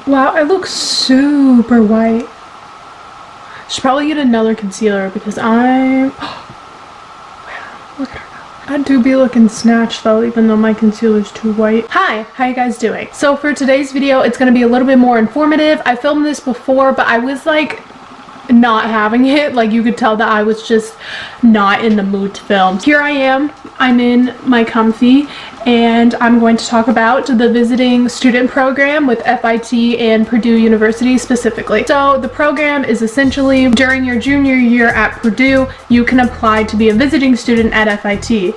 Wow, I look super white. Should probably get another concealer because I'm... Wow, look at her. I do be looking snatched though, even though my concealer's too white. Hi, how you guys doing? So for today's video, it's going to be a little bit more informative. I filmed this before, but I was like not having it. Like you could tell that I was just not in the mood to film. Here I am. I'm in my comfy and I'm going to talk about the visiting student program with FIT and Purdue University specifically. So the program is essentially during your junior year at Purdue, you can apply to be a visiting student at FIT.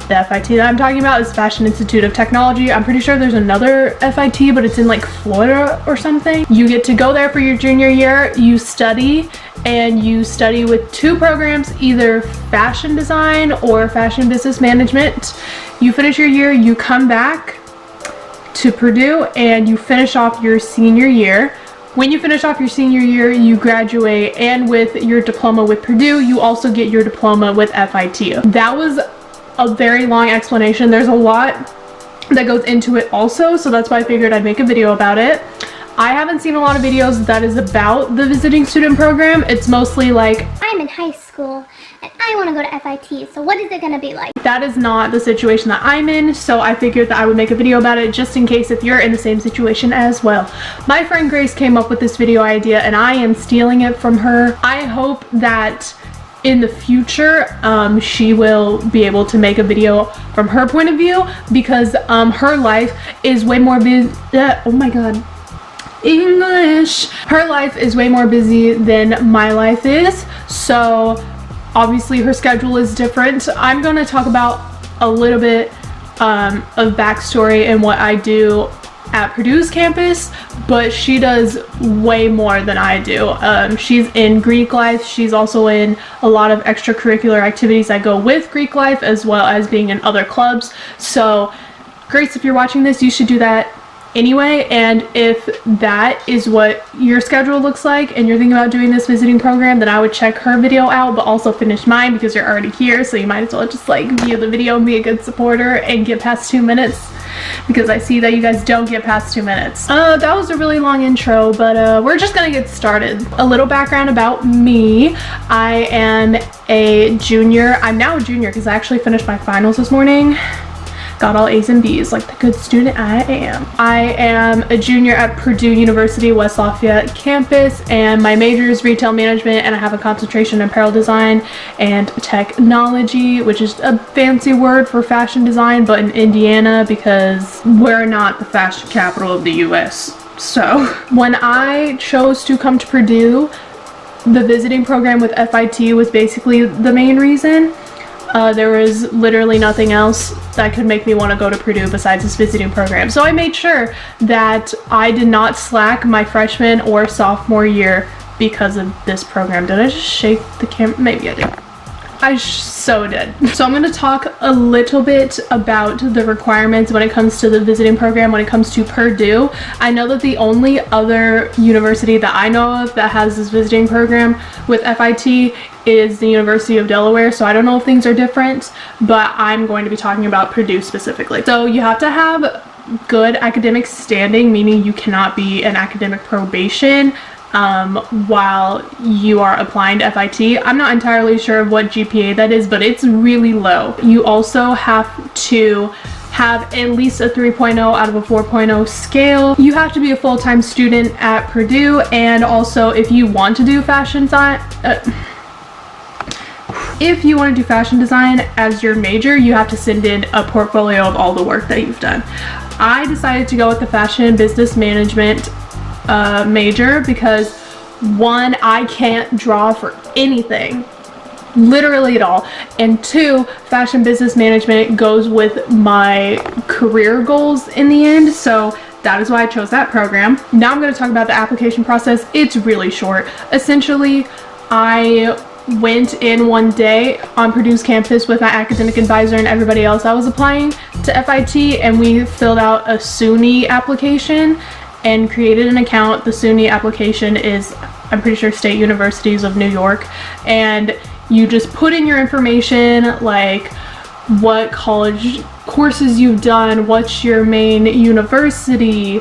The FIT that I'm talking about is Fashion Institute of Technology. I'm pretty sure there's another FIT, but it's in like Florida or something. You get to go there for your junior year, you study, and you study with two programs, either fashion design or fashion business management. You finish your year, you come back to Purdue, and you finish off your senior year. When you finish off your senior year, you graduate, and with your diploma with Purdue, you also get your diploma with FIT. That was a very long explanation. There's a lot that goes into it also, so that's why I figured I'd make a video about it. I haven't seen a lot of videos that is about the visiting student program. It's mostly like, I'm in high school and I want to go to FIT, so what is it going to be like? That is not the situation that I'm in, so I figured that I would make a video about it just in case if you're in the same situation as well. My friend Grace came up with this video idea and I am stealing it from her. I hope that in the future she will be able to make a video from her point of view, because her life is way more busy. Oh my god, English. Her life is way more busy than my life is, so obviously her schedule is different. I'm going to talk about a little bit of backstory and what I do at Purdue's campus, but she does way more than I do. She's in Greek life. She's also in a lot of extracurricular activities that go with Greek life, as well as being in other clubs. So Grace, if you're watching this, you should do that anyway. And if that is what your schedule looks like and you're thinking about doing this visiting program, then I would check her video out, but also finish mine because you're already here, so you might as well just like view the video and be a good supporter and get past 2 minutes, because I see that you guys don't get past 2 minutes. That was a really long intro, but we're just gonna get started. A little background about me. I am a junior. I'm now a junior because I actually finished my finals this morning. Got all A's and B's like the good student I am. I am a junior at Purdue University West Lafayette campus, and my major is retail management, and I have a concentration in apparel design and technology, which is a fancy word for fashion design, but in Indiana because we're not the fashion capital of the US. So when I chose to come to Purdue, the visiting program with FIT was basically the main reason. There was literally nothing else that could make me want to go to Purdue besides this visiting program. So I made sure that I did not slack my freshman or sophomore year because of this program. Did I just shake the camera? Maybe I did. I so did. So I'm going to talk a little bit about the requirements when it comes to the visiting program when it comes to Purdue. I know that the only other university that I know of that has this visiting program with FIT is the University of Delaware, so I don't know if things are different, but I'm going to be talking about Purdue specifically. So you have to have good academic standing, meaning you cannot be in academic probation while you are applying to FIT. I'm not entirely sure of what GPA that is, but it's really low. You also have to have at least a 3.0 out of a 4.0 scale. You have to be a full-time student at Purdue, and also if you want to do fashion design, as your major, you have to send in a portfolio of all the work that you've done. I decided to go with the fashion business management major because, one, I can't draw for anything, literally at all, and two, fashion business management goes with my career goals in the end, so that is why I chose that program. Now I'm going to talk about the application process. It's really short. Essentially, I went in one day on Purdue's campus with my academic advisor and everybody else that was applying to FIT, and we filled out a SUNY application and created an account. The SUNY application is, I'm pretty sure, State Universities of New York, and you just put in your information, like what college courses you've done, what's your main university,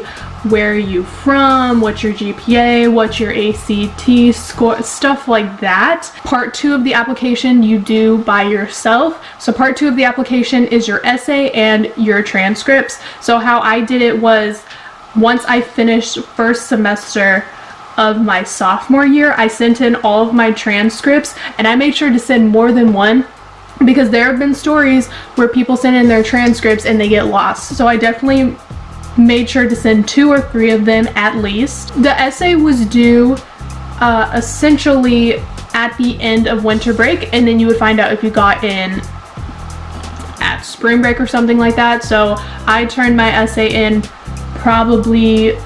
where are you from, what's your GPA, what's your ACT score, stuff like that. Part 2 of the application you do by yourself. So part 2 of the application is your essay and your transcripts. So how I did it was, once I finished first semester of my sophomore year, I sent in all of my transcripts, and I made sure to send more than one, because there have been stories where people send in their transcripts and they get lost. So I definitely made sure to send 2 or 3 of them at least. The essay was due essentially at the end of winter break, and then you would find out if you got in at spring break or something like that. So I turned my essay in probably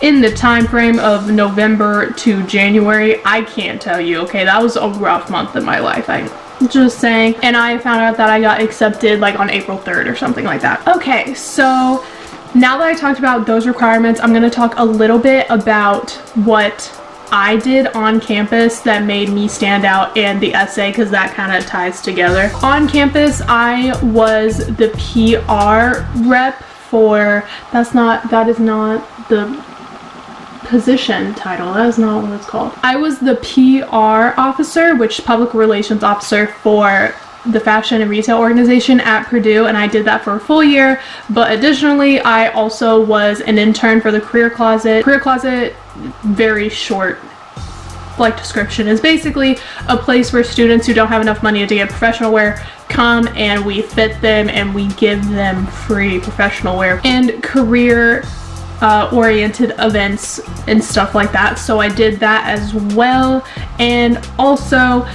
in the time frame of November to January. I can't tell you, okay, that was a rough month in my life, I'm just saying. And I found out that I got accepted like on April 3rd or something like that. Okay, so now that I talked about those requirements, I'm going to talk a little bit about what I did on campus that made me stand out, and the essay, because that kind of ties together. On campus, I was the PR rep for, that is not the position title, that is not what it's called. I was the PR officer, which public relations officer, for the fashion and retail organization at Purdue, and I did that for a full year. But additionally, I also was an intern for the Career Closet. Career Closet, very short like description, is basically a place where students who don't have enough money to get professional wear come, and we fit them and we give them free professional wear and career oriented events and stuff like that. So I did that as well. And also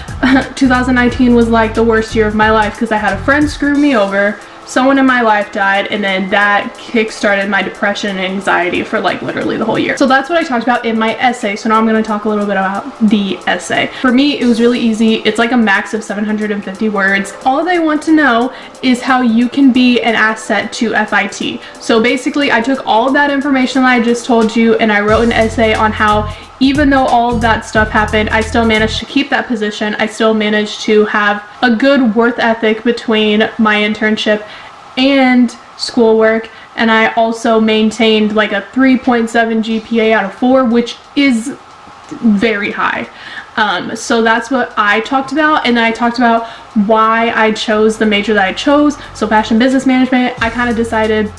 2019 was like the worst year of my life, because I had a friend screw me over, someone in my life died, and then that kick-started my depression and anxiety for like literally the whole year. So that's what I talked about in my essay. So now I'm going to talk a little bit about the essay. For me, it was really easy. It's like a max of 750 words. All they want to know is how you can be an asset to FIT. So basically, I took all of that information that I just told you, and I wrote an essay on how, even though all of that stuff happened, I still managed to keep that position. I still managed to have a good work ethic between my internship and schoolwork, and I also maintained like a 3.7 GPA out of 4, which is very high. So that's what I talked about, and then I talked about why I chose the major that I chose. So fashion business management, I kind of decided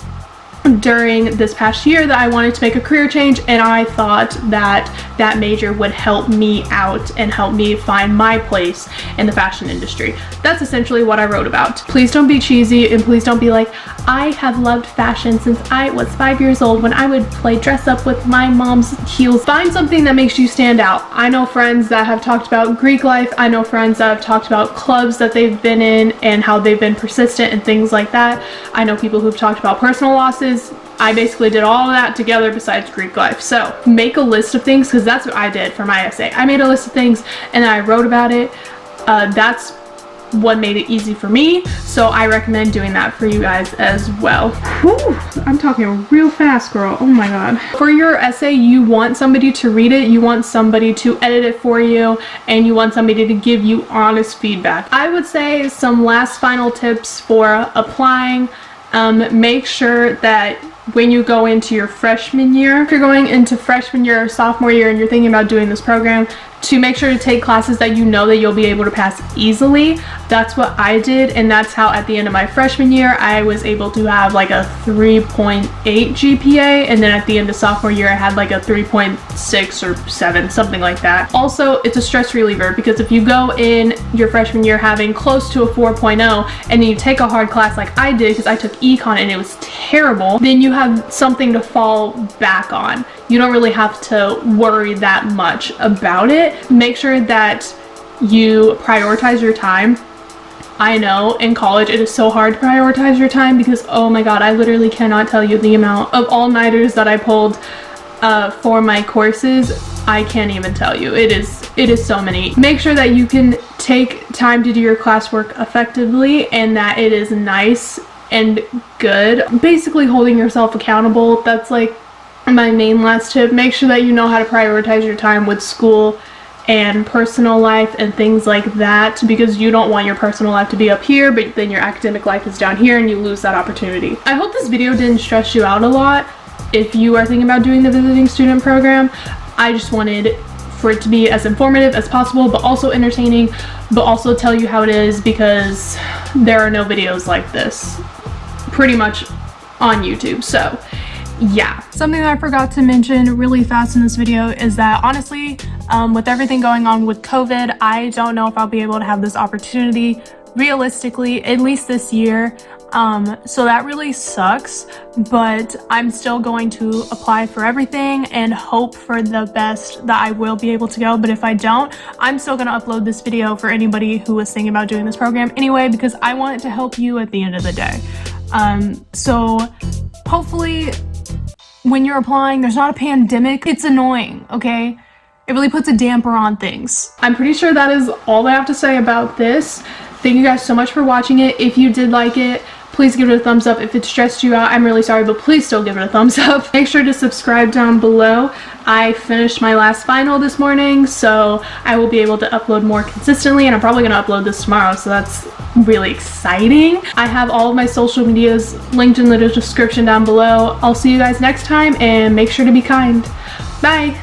during this past year that I wanted to make a career change, and I thought that that major would help me out and help me find my place in the fashion industry. That's essentially what I wrote about. Please don't be cheesy, and please don't be like, I have loved fashion since I was 5 years old when I would play dress up with my mom's heels. Find something that makes you stand out. I know friends that have talked about Greek life. I know friends that have talked about clubs that they've been in and how they've been persistent and things like that. I know people who've talked about personal losses. I basically did all of that together besides Greek life. So make a list of things, because that's what I did for my essay. I made a list of things and then I wrote about it. That's what made it easy for me, so I recommend doing that for you guys as well. Whew, I'm talking real fast, girl. Oh my god. For your essay, you want somebody to read it, you want somebody to edit it for you, and you want somebody to give you honest feedback. I would say some last final tips for applying. Make sure that when you go into your freshman year, if you're going into freshman year or sophomore year and you're thinking about doing this program, to make sure to take classes that you know that you'll be able to pass easily. That's what I did, and that's how at the end of my freshman year I was able to have like a 3.8 GPA, and then at the end of sophomore year I had like a 3.6 or 7, something like that. Also, it's a stress reliever, because if you go in your freshman year having close to a 4.0 and then you take a hard class like I did, because I took econ and it was terrible, then you have something to fall back on. You don't really have to worry that much about it. Make sure that you prioritize your time. I know in college it is so hard to prioritize your time, because oh my god, I literally cannot tell you the amount of all-nighters that I pulled for my courses. I can't even tell you. It is so many. Make sure that you can take time to do your classwork effectively, and that it is nice and good. Basically holding yourself accountable. That's like my main last tip. Make sure that you know how to prioritize your time with school and personal life and things like that, because you don't want your personal life to be up here but then your academic life is down here and you lose that opportunity. I hope this video didn't stress you out a lot. if you are thinking about doing the visiting student program. I just wanted for it to be as informative as possible, but also entertaining, but also tell you how it is, because there are no videos like this pretty much on YouTube. So yeah. Something that I forgot to mention really fast in this video is that honestly, with everything going on with COVID, I don't know if I'll be able to have this opportunity realistically, at least this year. So that really sucks, but I'm still going to apply for everything and hope for the best that I will be able to go. But if I don't, I'm still going to upload this video for anybody who was thinking about doing this program anyway, because I want it to help you at the end of the day. So hopefully when you're applying, there's not a pandemic. It's annoying, okay? It really puts a damper on things. I'm pretty sure that is all I have to say about this. Thank you guys so much for watching it. If you did like it, please give it a thumbs up. If it stressed you out, I'm really sorry, but please still give it a thumbs up. Make sure to subscribe down below. I finished my last final this morning, so I will be able to upload more consistently, and I'm probably gonna upload this tomorrow, so that's really exciting. I have all of my social medias linked in the description down below. I'll see you guys next time, and make sure to be kind. Bye.